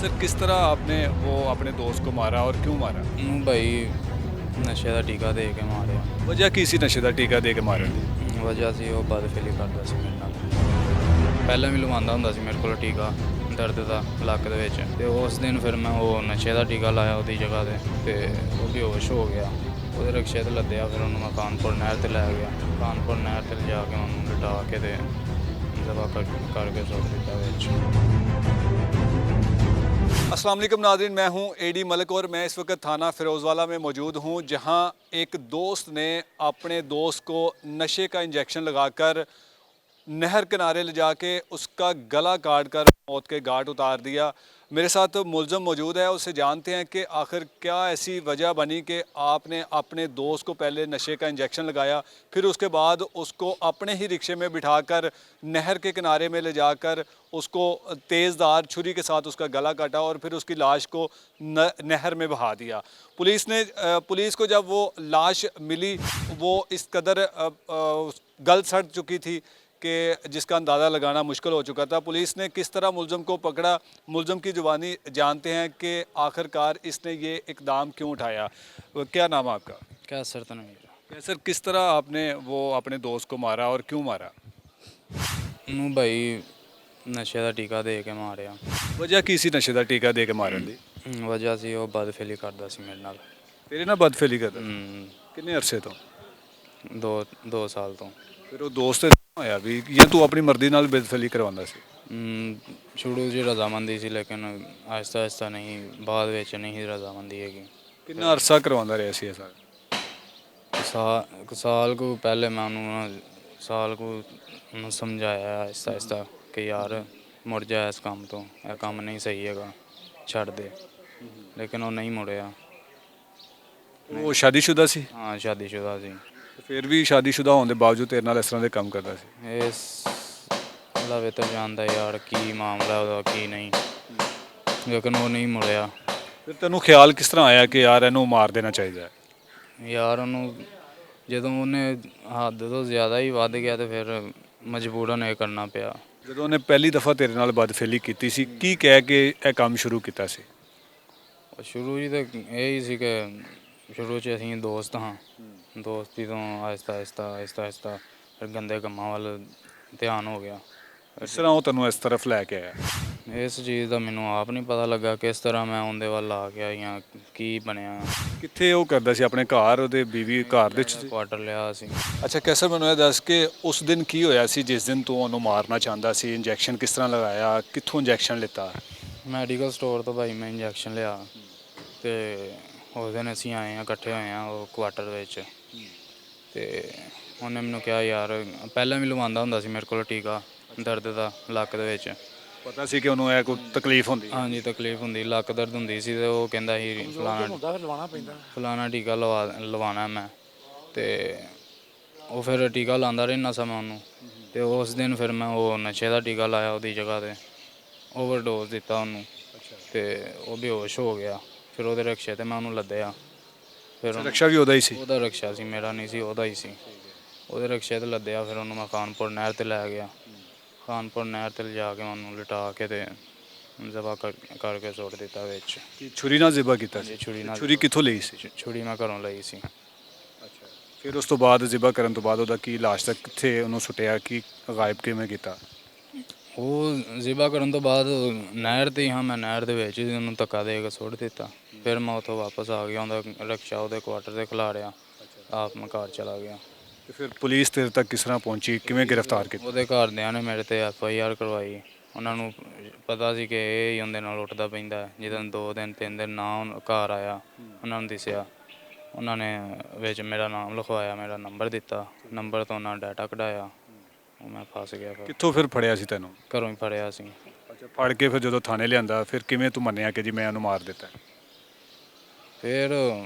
Sir किस तरह आपने वो अपने दोस्त को मारा और क्यों मारा? ਉਹਨੂੰ ਭਾਈ ਨਸ਼ੇ ਦਾ ਟੀਕਾ ਦੇ ਕੇ ਮਾਰਿਆ। ਵਜ੍ਹਾ ਕੀ ਸੀ ਨਸ਼ੇ ਦਾ ਟੀਕਾ ਦੇ ਕੇ ਮਾਰਨ ਦੀ? ਵਜ੍ਹਾ ਸੀ ਉਹ ਬਦਫੇਲੀ ਕਰਦਾ ਸੀ ਮੇਰੇ ਨਾਲ। ਪਹਿਲਾਂ ਵੀ ਲਵਾਉਂਦਾ ਹੁੰਦਾ ਸੀ ਮੇਰੇ ਕੋਲ ਟੀਕਾ ਦਰਦ ਦਾ ਲੱਕ ਦੇ ਵਿੱਚ, ਤੇ ਉਸ ਦਿਨ ਫਿਰ ਮੈਂ ਉਹ ਨਸ਼ੇ ਦਾ ਟੀਕਾ ਲਾਇਆ ਉਹਦੀ ਜਗ੍ਹਾ ਤੇ ਉਹ ਬੇਹੋਸ਼ ਹੋ ਗਿਆ। ਉਹਦੇ ਰਕਸ਼ੇ ਤੇ ਲੱਦਿਆ, ਫਿਰ ਉਹਨੂੰ ਮੈਂ ਕਾਨਪੁਰ ਨਹਿਰ ਤੇ ਲੈ ਗਿਆ। ਕਾਨਪੁਰ ਨਹਿਰ ਤੇ ਲਿਜਾ ਕੇ ਉਹਨੂੰ ਲਿਟਾ ਕੇ ਤੇ ਦਬਾ ਕਰਕੇ ਸੁੱਟ ਦਿੱਤਾ ਵਿੱਚ। अस्सलाम वालेकुम नाज़रीन, मैं हूं एडी मलिक और मैं इस वक्त थाना फ़िरोज़वाला में मौजूद हूं, जहां एक दोस्त ने अपने दोस्त को नशे का इंजेक्शन लगाकर नहर किनारे ले जाके उसका गला काट कर मौत के घाट उतार दिया। मेरे साथ मुलज़म मौजूद है, उससे जानते हैं कि आखिर क्या ऐसी वजह बनी कि आपने अपने दोस्त को पहले नशे का इंजेक्शन लगाया, फिर उसके बाद उसको अपने ही रिक्शे में बिठाकर नहर के किनारे में ले जाकर उसको तेज़धार छुरी के साथ उसका गला काटा और फिर उसकी लाश को नहर में बहा दिया। पुलिस को जब वो लाश मिली वो इस कदर गल सड़ चुकी थी कि जिसका अंदाज़ा लगाना मुश्किल हो चुका था। पुलिस ने किस तरह मुलज़म को पकड़ा, मुलज़म की ज़ुबानी जानते हैं कि आखिरकार इसने ये इकदाम क्यों उठाया। क्या नाम है आपका? कैसर तनवीर। क्या सर किस तरह आपने वो अपने दोस्त को मारा और क्यों मारा? ਉਹਨੂੰ ਭਾਈ ਨਸ਼ੇ ਦਾ ਟੀਕਾ ਦੇ ਕੇ ਮਾਰਿਆ। वजह की सी नशे का टीका दे के मारन दी? ਵਜ੍ਹਾ ਸੀ ਉਹ ਬਦਫੇਲੀ ਕਰਦਾ ਸੀ ਮੇਰੇ ਨਾਲ। तेरे ना बदफेली करता किन्ने अरसे तो? ਦੋ ਸਾਲ ਤੋਂ। फिर वो दोस्त होया भी ये तू अपनी मर्जी नाल बदफेली करवांदा सी? ਸ਼ੁਰੂ 'ਚ ਰਜ਼ਾਮੰਦੀ ਸੀ, ਲੇਕਿਨ ਆਹਿਸਤਾ ਆਹਿਸਤਾ ਨਹੀਂ, ਬਾਅਦ ਵਿੱਚ ਨਹੀਂ ਰਜ਼ਾਮੰਦੀ ਹੈਗੀ। किन्ना अरसा करवांदा रहा सी ऐसा? ਸਾਲ ਕੁ ਪਹਿਲੇ ਮੈਂ ਸਾਲ ਕੁ ਉਹਨੂੰ ਸਮਝਾਇਆ ਆਹਿਸਤਾ ਆਹਿਸਤਾ ਕਿ ਯਾਰ ਮੁੜ ਜਾ ਇਸ ਕੰਮ ਤੋਂ, ਇਹ ਕੰਮ ਨਹੀਂ ਸਹੀ ਹੈਗਾ, ਛੱਡ ਦੇ, ਲੇਕਿਨ ਉਹ ਨਹੀਂ ਮੁੜਿਆ। वो शादीशुदा सी? ਹਾਂ, ਸ਼ਾਦੀशुदा ਸੀ। फिर भी शादीशुदा होने के बावजूद तेरे नाल इस तरह के काम करता सी? ਇਸ ਦਾ ਵੀ ਤਾਂ ਜਾਣਦਾ ਯਾਰ ਕੀ ਮਾਮਲਾ ਉਹਦਾ ਕੀ ਨਹੀਂ, ਲੇਕਿਨ ਉਹ ਨਹੀਂ ਮੁੜਿਆ। ਫਿਰ ਤੈਨੂੰ ਖਿਆਲ ਕਿਸ ਤਰ੍ਹਾਂ ਆਇਆ ਕਿ ਯਾਰ ਇਹਨੂੰ ਮਾਰ ਦੇਣਾ ਚਾਹੀਦਾ ਹੈ? ਯਾਰ ਉਹਨੂੰ ਜਦੋਂ ਉਹਨੇ ਹੱਦ ਤੋਂ ਜ਼ਿਆਦਾ ਹੀ ਵੱਧ ਗਿਆ ਤੇ ਫਿਰ ਮਜਬੂਰਨ ਇਹ ਕਰਨਾ ਪਿਆ। ਜਦੋਂ ਉਹਨੇ ਪਹਿਲੀ ਦਫਾ ਤੇਰੇ ਨਾਲ ਬਦਫੇਲੀ ਕੀਤੀ ਸੀ, ਕੀ ਕਹਿ ਕੇ ਇਹ ਕੰਮ ਸ਼ੁਰੂ ਕੀਤਾ ਸੀ? ਉਹ ਸ਼ੁਰੂ 'ਚ ਤਾਂ ਇਹ ਹੀ ਸੀ ਕਿ ਸ਼ੁਰੂ 'ਚ ਅਸੀਂ ਦੋਸਤ ਹਾਂ, ਦੋਸਤੀ ਤੋਂ ਆਹਿਸਤਾ ਆਹਿਸਤਾ ਆਹਿਸਤਾ ਆਹਿਸਤਾ ਫਿਰ ਗੰਦੇ ਕੰਮਾਂ ਵੱਲ ਧਿਆਨ ਹੋ ਗਿਆ। ਇਸ ਤਰ੍ਹਾਂ ਉਹ ਤੈਨੂੰ ਇਸ ਤਰਫ ਲੈ ਕੇ ਆਇਆ? ਇਸ ਚੀਜ਼ ਦਾ ਮੈਨੂੰ ਆਪ ਨਹੀਂ ਪਤਾ ਲੱਗਾ ਕਿਸ ਤਰ੍ਹਾਂ ਮੈਂ ਉਹਦੇ ਵੱਲ ਆ ਗਿਆ ਜਾਂ ਕੀ ਬਣਿਆ। ਕਿੱਥੇ ਉਹ ਕਰਦਾ ਸੀ? ਆਪਣੇ ਘਰ ਉਹਦੇ ਬੀਵੀ ਘਰ ਦੇ ਵਿੱਚ? ਕੁਆਟਰ ਲਿਆ ਸੀ। ਅੱਛਾ ਕੈਸਰ, ਮੈਨੂੰ ਇਹ ਦੱਸ ਕਿ ਉਸ ਦਿਨ ਕੀ ਹੋਇਆ ਸੀ ਜਿਸ ਦਿਨ ਤੂੰ ਉਹਨੂੰ ਮਾਰਨਾ ਚਾਹੁੰਦਾ ਸੀ? ਇੰਜੈਕਸ਼ਨ ਕਿਸ ਤਰ੍ਹਾਂ ਲਗਾਇਆ, ਕਿੱਥੋਂ ਇੰਜੈਕਸ਼ਨ ਲਿੱਤਾ? ਮੈਡੀਕਲ ਸਟੋਰ ਤੋਂ ਭਾਈ ਮੈਂ ਇੰਜੈਕਸ਼ਨ ਲਿਆ, ਤੇ ਉਸ ਦਿਨ ਅਸੀਂ ਆਏ ਹਾਂ, ਇਕੱਠੇ ਹੋਏ ਹਾਂ ਉਹ ਕੁਆਟਰ ਵਿੱਚ, ਤੇ ਉਹਨੇ ਮੈਨੂੰ ਕਿਹਾ ਯਾਰ, ਪਹਿਲਾਂ ਵੀ ਲਵਾਉਂਦਾ ਹੁੰਦਾ ਸੀ ਮੇਰੇ ਕੋਲ ਟੀਕਾ ਦਰਦ ਦਾ ਲੱਕ ਦੇ ਵਿੱਚ। ਪਤਾ ਸੀ ਕਿ ਉਹਨੂੰ ਇਹ ਕੋਈ ਤਕਲੀਫ ਹੁੰਦੀ? ਹਾਂਜੀ, ਤਕਲੀਫ ਹੁੰਦੀ, ਲੱਕ ਦਰਦ ਹੁੰਦੀ ਸੀ, ਤੇ ਉਹ ਕਹਿੰਦਾ ਸੀ ਫਲਾਣਾ ਟੀਕਾ ਲਵਾਉਣਾ ਮੈਂ, ਤੇ ਉਹ ਫਿਰ ਟੀਕਾ ਲਾਉਂਦਾ ਰਹਿਣਾ ਸਾਂ ਮੈਂ ਉਹਨੂੰ। ਤੇ ਉਸ ਦਿਨ ਫਿਰ ਮੈਂ ਉਹ ਨਸ਼ੇ ਦਾ ਟੀਕਾ ਲਾਇਆ ਉਹਦੀ ਜਗ੍ਹਾ ਤੇ, ਓਵਰਡੋਜ਼ ਦਿੱਤਾ ਉਹਨੂੰ, ਤੇ ਉਹ ਬੇਹੋਸ਼ ਹੋ ਗਿਆ। ਫਿਰ ਉਹਦੇ ਰਕਸ਼ੇ ਤੇ ਮੈਂ ਉਹਨੂੰ ਲੱਦਿਆ। ਫਿਰ ਰਕਸ਼ਾ ਵੀ ਉਹਦਾ ਹੀ ਸੀ? ਉਹਦਾ ਰਕਸ਼ਾ ਸੀ, ਮੇਰਾ ਨਹੀਂ ਸੀ, ਉਹਦਾ ਹੀ ਸੀ। ਉਹਦੇ ਰਕਸ਼ੇ ਤੇ ਲੱਦਿਆ, ਫਿਰ ਉਹਨੂੰ ਮੈਂ ਕਾਨਪੁਰ ਨਹਿਰ ਤੇ ਲੈ ਗਿਆ। ਕਾਨਪੁਰ ਨਹਿਰ ਤੇ ਲਿਜਾ ਕੇ ਉਹਨੂੰ ਲਿਟਾ ਕੇ ਤੇ ਜ਼ਬਾ ਕਰਕੇ ਸੁੱਟ ਦਿੱਤਾ ਵਿੱਚ। ਛੁਰੀ ਨਾਲ ਜ਼ਿਬਾ ਕੀਤਾ ਸੀ? ਛੁਰੀ ਨਾਲ। ਛੁਰੀ ਕਿੱਥੋਂ ਲਈ ਸੀ? ਛੁਰੀ ਮੈਂ ਘਰੋਂ ਲਈ ਸੀ। ਅੱਛਾ, ਫਿਰ ਉਸ ਤੋਂ ਬਾਅਦ ਜ਼ਿਬਾ ਕਰਨ ਤੋਂ ਬਾਅਦ ਉਹਦਾ ਕੀ ਲਾਸ਼ ਤੱਕ ਕਿੱਥੇ ਉਹਨੂੰ ਸੁੱਟਿਆ, ਕੀ ਗਾਇਬ ਕਿਵੇਂ ਕੀਤਾ? ਉਹ ਜ਼ਿਬਾ ਕਰਨ ਤੋਂ ਬਾਅਦ ਨਹਿਰ 'ਤੇ ਹੀ ਹਾਂ, ਮੈਂ ਨਹਿਰ ਦੇ ਵਿੱਚ ਹੀ ਉਹਨੂੰ ਧੱਕਾ ਦੇ ਕੇ ਸੁੱਟ ਦਿੱਤਾ। ਫਿਰ ਮੈਂ ਉੱਥੋਂ ਵਾਪਸ ਆ ਗਿਆ, ਉਹਦਾ ਰਕਸ਼ਾ ਉਹਦੇ ਕੁਆਟਰ 'ਤੇ ਖਿਲਾਰਿਆ, ਆਪ ਮੈਂ ਘਰ ਚਲਾ ਗਿਆ। ਤੇ ਫਿਰ ਪੁਲਿਸ ਤੇਰੇ ਤੱਕ ਕਿਸ ਤਰ੍ਹਾਂ ਪਹੁੰਚੀ, ਕਿਵੇਂ ਗ੍ਰਿਫਤਾਰ ਕੀਤਾ? ਉਹਦੇ ਘਰਦਿਆਂ ਨੇ ਮੇਰੇ 'ਤੇ FIR ਕਰਵਾਈ। ਉਹਨਾਂ ਨੂੰ ਪਤਾ ਸੀ ਕਿ ਇਹ ਹੀ ਉਹਦੇ ਨਾਲ ਉੱਠਦਾ ਪੈਂਦਾ। ਜਦੋਂ 2 ਦਿਨ 3 ਦਿਨ ਨਾ ਘਰ ਆਇਆ, ਉਹਨਾਂ ਨੂੰ ਦਿਸਿਆ, ਉਹਨਾਂ ਨੇ ਵਿੱਚ ਮੇਰਾ ਨਾਮ ਲਿਖਵਾਇਆ, ਮੇਰਾ ਨੰਬਰ ਦਿੱਤਾ, ਨੰਬਰ ਤੋਂ ਉਹਨਾਂ ਡਾਟਾ ਕਢਾਇਆ, ਉਹ ਮੈਂ ਫਸ ਗਿਆ। ਫਿਰ ਕਿੱਥੋਂ ਫਿਰ ਫੜਿਆ ਸੀ ਤੈਨੂੰ? ਘਰੋਂ ਹੀ ਫੜਿਆ ਸੀ। ਅੱਛਾ, ਫੜ ਕੇ ਫਿਰ ਜਦੋਂ ਥਾਣੇ ਲਿਆਂਦਾ, ਫਿਰ ਕਿਵੇਂ ਤੂੰ ਮੰਨਿਆ ਕਿ ਜੀ ਮੈਂ ਉਹਨੂੰ ਮਾਰ ਦਿੱਤਾ? ਫਿਰ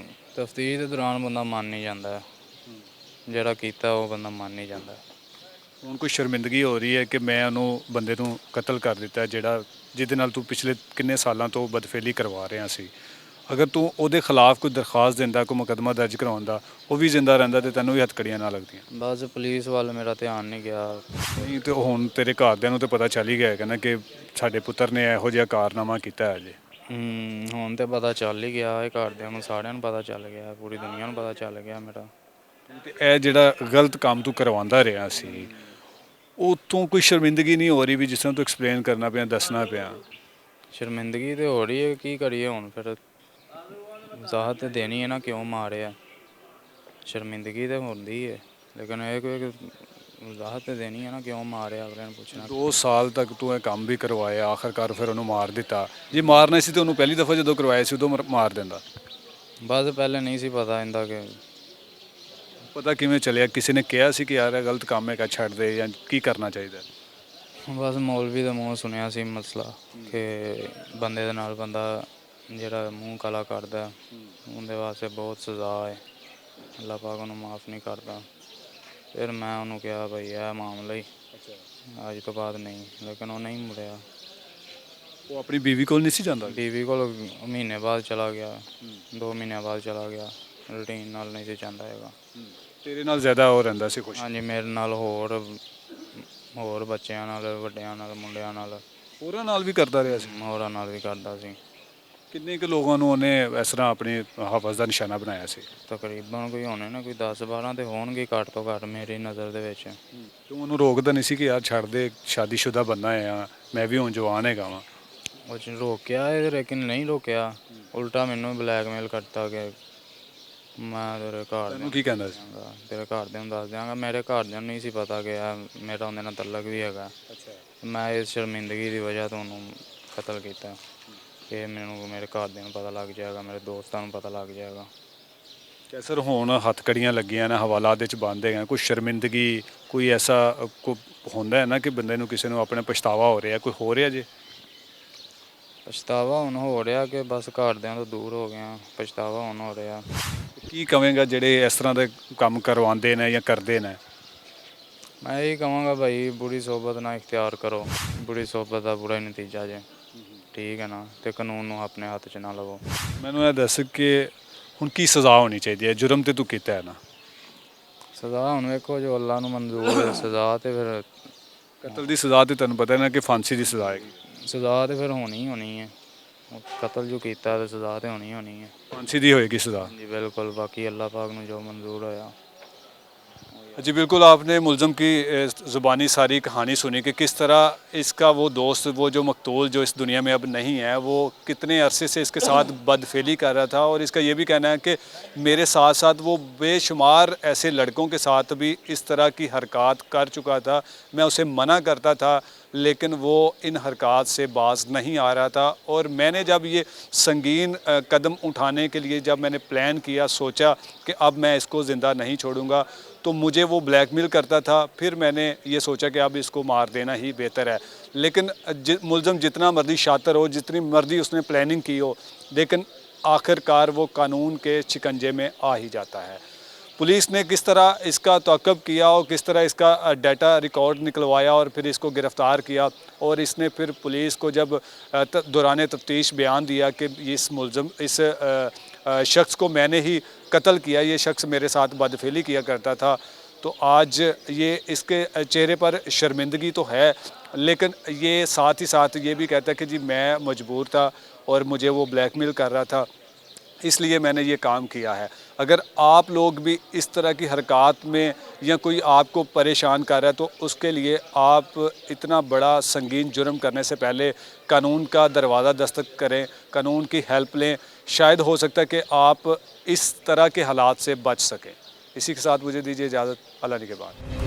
ਤਫਤੀਸ਼ ਦੇ ਦੌਰਾਨ ਬੰਦਾ ਮੰਨ ਨਹੀਂ ਜਾਂਦਾ, ਜਿਹੜਾ ਕੀਤਾ ਉਹ ਬੰਦਾ ਮੰਨ ਨਹੀਂ ਜਾਂਦਾ। ਹੁਣ ਕੋਈ ਸ਼ਰਮਿੰਦਗੀ ਹੋ ਰਹੀ ਹੈ ਕਿ ਮੈਂ ਉਹਨੂੰ ਬੰਦੇ ਨੂੰ ਕਤਲ ਕਰ ਦਿੱਤਾ, ਜਿਹਦੇ ਨਾਲ ਤੂੰ ਪਿਛਲੇ ਕਿੰਨੇ ਸਾਲਾਂ ਤੋਂ ਬਦਫੇਲੀ ਕਰਵਾ ਰਿਹਾ ਸੀ? ਅਗਰ ਤੂੰ ਉਹਦੇ ਖਿਲਾਫ ਕੋਈ ਦਰਖਾਸਤ ਦਿੰਦਾ, ਕੋਈ ਮੁਕੱਦਮਾ ਦਰਜ ਕਰਾਉਂਦਾ, ਉਹ ਵੀ ਜ਼ਿੰਦਾ ਰਹਿੰਦਾ ਤੇ ਤੈਨੂੰ ਵੀ ਹੱਥਕੜੀਆਂ ਨਾ ਲੱਗਦੀਆਂ। ਬਸ ਪੁਲਿਸ ਵੱਲ ਮੇਰਾ ਧਿਆਨ ਨਹੀਂ ਗਿਆ। ਨਹੀਂ ਤੇ ਹੁਣ ਤੇਰੇ ਘਰਦਿਆਂ ਨੂੰ ਤੇ ਪਤਾ ਚੱਲ ਹੀ ਗਿਆ ਹੈਗਾ ਨਾ ਕਿ ਸਾਡੇ ਪੁੱਤਰ ਨੇ ਇਹੋ ਜਿਹਾ ਕਾਰਨਾਮਾ ਕੀਤਾ ਹੈ ਜੀ। ਹੁਣ ਤੇ ਪਤਾ ਚੱਲ ਹੀ ਗਿਆ, ਇਹ ਘਰਦਿਆਂ ਨੂੰ ਸਾਰਿਆਂ ਨੂੰ ਪਤਾ ਚੱਲ ਗਿਆ, ਪੂਰੀ ਦੁਨੀਆ ਨੂੰ ਪਤਾ ਚੱਲ ਗਿਆ ਮੇਰਾ। ਤੇ ਇਹ ਜਿਹੜਾ ਗਲਤ ਕੰਮ ਤੂੰ ਕਰਵਾਉਂਦਾ ਰਿਹਾ ਸੀ, ਉਤੋਂ ਕੋਈ ਸ਼ਰਮਿੰਦਗੀ ਨਹੀਂ ਹੋ ਰਹੀ ਵੀ ਜਿਸ ਤਰ੍ਹਾਂ ਤੂੰ ਐਕਸਪਲੇਨ ਕਰਨਾ ਪਿਆ, ਦੱਸਣਾ ਪਿਆ? ਸ਼ਰਮਿੰਦਗੀ ਤੇ ਹੋ ਰਹੀ ਹੈ, ਕੀ ਕਰੀਏ ਹੁਣ ਫਿਰ, ਵਜ਼ਾਹਤ ਤੇ ਦੇਣੀ ਹੈ ਨਾ ਕਿਉਂ ਮਾਰਿਆ। ਸ਼ਰਮਿੰਦਗੀ ਤੇ ਹੁੰਦੀ ਹੈ, ਲੇਕਿਨ ਇਹ ਕੋਈ ਵਜ਼ਾਹਤ ਤੇ ਦੇਣੀ ਹੈ ਨਾ ਕਿਉਂ ਮਾਰਿਆ, ਅਗਲੇ ਨੂੰ ਪੁੱਛਣਾ। 2 ਸਾਲ ਤੱਕ ਤੂੰ ਇਹ ਕੰਮ ਵੀ ਕਰਵਾਇਆ, ਆਖਰਕਾਰ ਫਿਰ ਉਹਨੂੰ ਮਾਰ ਦਿੱਤਾ। ਜੇ ਮਾਰਨਾ ਸੀ ਤੇ ਉਹਨੂੰ ਪਹਿਲੀ ਦਫਾ ਜਦੋਂ ਕਰਵਾਇਆ ਸੀ ਉਦੋਂ ਮਾਰ ਦਿੰਦਾ। ਬਸ ਪਹਿਲੇ ਨਹੀਂ ਸੀ ਪਤਾ ਇਹਦਾ ਕਿ ਪਤਾ ਕਿਵੇਂ ਚੱਲਿਆ? ਕਿਸੇ ਨੇ ਕਿਹਾ ਸੀ ਕਿ ਯਾਰ ਇਹ ਗਲਤ ਕੰਮ ਹੈਗਾ, ਛੱਡ ਦੇ, ਜਾਂ ਕੀ ਕਰਨਾ ਚਾਹੀਦਾ? ਬਸ ਮੌਲਵੀ ਦੇ ਮੂੰਹ ਸੁਣਿਆ ਸੀ ਮਸਲਾ ਕਿ ਬੰਦੇ ਦੇ ਨਾਲ ਬੰਦਾ ਜਿਹੜਾ ਮੂੰਹ ਕਾਲਾ ਕਰਦਾ ਉਹਦੇ ਵਾਸਤੇ ਬਹੁਤ ਸਜ਼ਾ ਹੈ, ਅੱਲਾਹ ਪਾਕ ਉਹਨੂੰ ਮਾਫ ਨਹੀਂ ਕਰਦਾ। ਫਿਰ ਮੈਂ ਉਹਨੂੰ ਕਿਹਾ ਭਾਈ ਇਹ ਮਾਮਲਾ ਹੀ ਅੱਜ ਤੋਂ ਬਾਅਦ ਨਹੀਂ, ਲੇਕਿਨ ਉਹ ਨਹੀਂ ਮੁੜਿਆ। ਉਹ ਆਪਣੀ ਬੀਵੀ ਕੋਲ ਨਹੀਂ ਸੀ ਜਾਂਦਾ? ਬੀਵੀ ਕੋਲ ਮਹੀਨੇ ਬਾਅਦ ਚਲਾ ਗਿਆ, 2 ਮਹੀਨਿਆਂ ਬਾਅਦ ਚਲਾ ਗਿਆ, ਰੂਟੀਨ ਨਾਲ ਨਹੀਂ ਸੀ ਜਾਂਦਾ ਹੈਗਾ। ਤੇਰੇ ਨਾਲ ਜ਼ਿਆਦਾ ਉਹ ਰਹਿੰਦਾ ਸੀ ਖੁਸ਼? ਹਾਂਜੀ, ਮੇਰੇ ਨਾਲ ਹੋਰ ਬੱਚਿਆਂ ਨਾਲ, ਵੱਡਿਆਂ ਨਾਲ, ਮੁੰਡਿਆਂ ਨਾਲ, ਹੋਰਾਂ ਨਾਲ ਵੀ ਕਰਦਾ ਰਿਹਾ ਸੀ? ਹੋਰਾਂ ਨਾਲ ਵੀ ਕਰਦਾ ਸੀ। ਕਿੰਨੇ ਕੁ ਲੋਕਾਂ ਨੂੰ ਉਹਨੇ ਇਸ ਤਰ੍ਹਾਂ ਆਪਣੀ ਹਵਸ ਦਾ ਨਿਸ਼ਾਨਾ ਬਣਾਇਆ ਸੀ? ਤਕਰੀਬਨ ਕੋਈ ਹੋਣੇ ਨਾ, ਕੋਈ 10-12 ਤੇ ਹੋਣਗੇ ਘੱਟ ਤੋਂ ਘੱਟ ਮੇਰੀ ਨਜ਼ਰ ਦੇ ਵਿੱਚ। ਤੂੰ ਉਹਨੂੰ ਰੋਕਦਾ ਨਹੀਂ ਸੀ ਕਿ ਯਾਰ ਛੱਡ ਦੇ, ਸ਼ਾਦੀशुदा ਬੰਦਾ ਆ, ਮੈਂ ਵੀ ਹੁਣ ਜਵਾਨ ਹੈਗਾ ਵਾਂ? ਉਹ 'ਚ ਰੋਕਿਆ ਇਹ, ਲੇਕਿਨ ਨਹੀਂ ਰੋਕਿਆ, ਉਲਟਾ ਮੈਨੂੰ ਬਲੈਕਮੇਲ ਕਰਤਾ ਕਿ ਮੈਂ ਤੇਰੇ ਘਰ ਤੈਨੂੰ ਕੀ ਕਹਿੰਦਾ ਸੀ? ਤੇਰੇ ਘਰਦਿਆਂ ਨੂੰ ਦੱਸ ਦਿਆਂਗਾ। ਮੇਰੇ ਘਰਦਿਆਂ ਨੂੰ ਨਹੀਂ ਸੀ ਪਤਾ ਕਿ ਮੇਰਾ ਉਹਦੇ ਨਾਲ ਤਲਕ ਵੀ ਹੈਗਾ। ਮੈਂ ਇਸ ਸ਼ਰਮਿੰਦਗੀ ਦੀ ਵਜ੍ਹਾ ਤੋਂ ਉਹਨੂੰ ਕਤਲ ਕੀਤਾ ਕਿ ਮੈਨੂੰ ਮੇਰੇ ਘਰਦਿਆਂ ਨੂੰ ਪਤਾ ਲੱਗ ਜਾਏਗਾ, ਮੇਰੇ ਦੋਸਤਾਂ ਨੂੰ ਪਤਾ ਲੱਗ ਜਾਏਗਾ। ਕਿ ਸਰ ਹੁਣ ਹੱਥਕੜੀਆਂ ਲੱਗੀਆਂ ਨੇ, ਹਵਾਲਾਤ ਦੇ ਵਿੱਚ ਬੰਦ ਹੈਗਾ, ਕੋਈ ਸ਼ਰਮਿੰਦਗੀ, ਕੋਈ ਐਸਾ ਹੁੰਦਾ ਹੈ ਨਾ ਕਿ ਬੰਦੇ ਨੂੰ, ਕਿਸੇ ਨੂੰ ਆਪਣੇ ਪਛਤਾਵਾ ਹੋ ਰਿਹਾ, ਕੋਈ ਹੋ ਰਿਹਾ ਜੇ? ਪਛਤਾਵਾ ਹੁਣ ਹੋ ਰਿਹਾ ਕਿ ਬਸ ਘਰਦਿਆਂ ਤੋਂ ਦੂਰ ਹੋ ਗਿਆ, ਪਛਤਾਵਾ ਹੁਣ ਹੋ ਰਿਹਾ। ਕੀ ਕਵੇਂਗਾ ਜਿਹੜੇ ਇਸ ਤਰ੍ਹਾਂ ਦੇ ਕੰਮ ਕਰਵਾਉਂਦੇ ਨੇ ਜਾਂ ਕਰਦੇ ਨੇ? ਮੈਂ ਇਹੀ ਕਹਾਂਗਾ ਭਾਈ, ਬੁਰੀ ਸੋਬਤ ਨਾ ਇਖਤਿਆਰ ਕਰੋ, ਬੁਰੀ ਸੋਬਤ ਦਾ ਬੁਰਾ ਹੀ ਨਤੀਜਾ ਜੇ, ਠੀਕ ਹੈ ਨਾ, ਤੇ ਕਾਨੂੰਨ ਨੂੰ ਆਪਣੇ ਹੱਥ 'ਚ ਨਾ ਲਵੋ। ਮੈਨੂੰ ਇਹ ਦੱਸ ਕਿ ਹੁਣ ਕੀ ਸਜ਼ਾ ਹੋਣੀ ਚਾਹੀਦੀ ਹੈ? ਜੁਰਮ ਤੇ ਤੂੰ ਕੀਤਾ ਹੈ ਨਾ? ਸਜ਼ਾ ਹੁਣ ਵੇਖੋ ਜੋ ਅੱਲਾ ਨੂੰ ਮਨਜ਼ੂਰ ਹੈ ਸਜ਼ਾ, ਤੇ ਫਿਰ ਕਤਲ ਦੀ ਸਜ਼ਾ ਤੇ ਤੈਨੂੰ ਪਤਾ ਹੈ ਨਾ ਕਿ ਫਾਂਸੀ ਦੀ ਸਜ਼ਾ ਹੈਗੀ। ਸਜ਼ਾ ਤੇ ਫਿਰ ਹੋਣੀ ਹੋਣੀ ਹੈ, ਕਤਲ ਜੋ ਕੀਤਾ ਤੇ ਸਜ਼ਾ ਤੇ ਹੋਣੀ ਹੋਣੀ ਹੈ। ਫਾਂਸੀ ਦੀ ਹੋਏਗੀ ਸਜ਼ਾ? जी बिल्कुल, बाकी अल्लाह पाक ने जो मंजूर होया। जी बिल्कुल, आपने मुलज़म की ज़ुबानी सारी कहानी सुनी कि किस तरह इसका वो दोस्त, वो जो मकतूल जो इस दुनिया में अब नहीं है, वो कितने अरसे से इसके साथ बदफेली कर रहा था। और इसका ये भी कहना है कि मेरे साथ साथ वो बेशुमार ऐसे लड़कों के साथ भी इस तरह की हरकत कर चुका था। मैं उसे मना करता था लेकिन वो इन हरकत से बाज नहीं आ रहा था। और मैंने जब ये संगीन कदम उठाने के लिए जब मैंने प्लान किया, सोचा कि अब मैं इसको ज़िंदा नहीं छोड़ूंगा, तो मुझे वो ब्लैकमेल करता था। फिर मैंने ये सोचा कि अब इसको मार देना ही बेहतर है। लेकिन मुलज़म जितना मर्जी शातिर हो, जितनी मर्जी उसने प्लानिंग की हो, लेकिन आखिरकार वो कानून के शिकंजे में आ ही जाता है। पुलिस ने किस तरह इसका तअक़्क़ुब किया और किस तरह इसका डाटा रिकॉर्ड निकलवाया और फिर इसको गिरफ़्तार किया। और इसने फिर पुलिस को जब दौरान तफ्तीश बयान दिया कि इस मुलज़म, इस शख्स को मैंने ही कत्ल किया, ये शख्स मेरे साथ बदफेली किया करता था, तो आज ये इसके चेहरे पर शर्मिंदगी तो है, लेकिन ये साथ ही साथ ये भी कहता है कि जी मैं मजबूर था और मुझे वो ब्लैकमेल कर रहा था, इसलिए मैंने ये काम किया है। अगर आप लोग भी इस तरह की हरकत में या कोई आपको परेशान कर रहा है, तो उसके लिए आप इतना बड़ा संगीन जुर्म करने से पहले कानून का दरवाज़ा दस्तक करें, कानून की हेल्प लें। शायद हो सकता है कि आप इस तरह के हालात से बच सकें। इसी के साथ मुझे दीजिए इजाज़त। अल्लाह के बाद।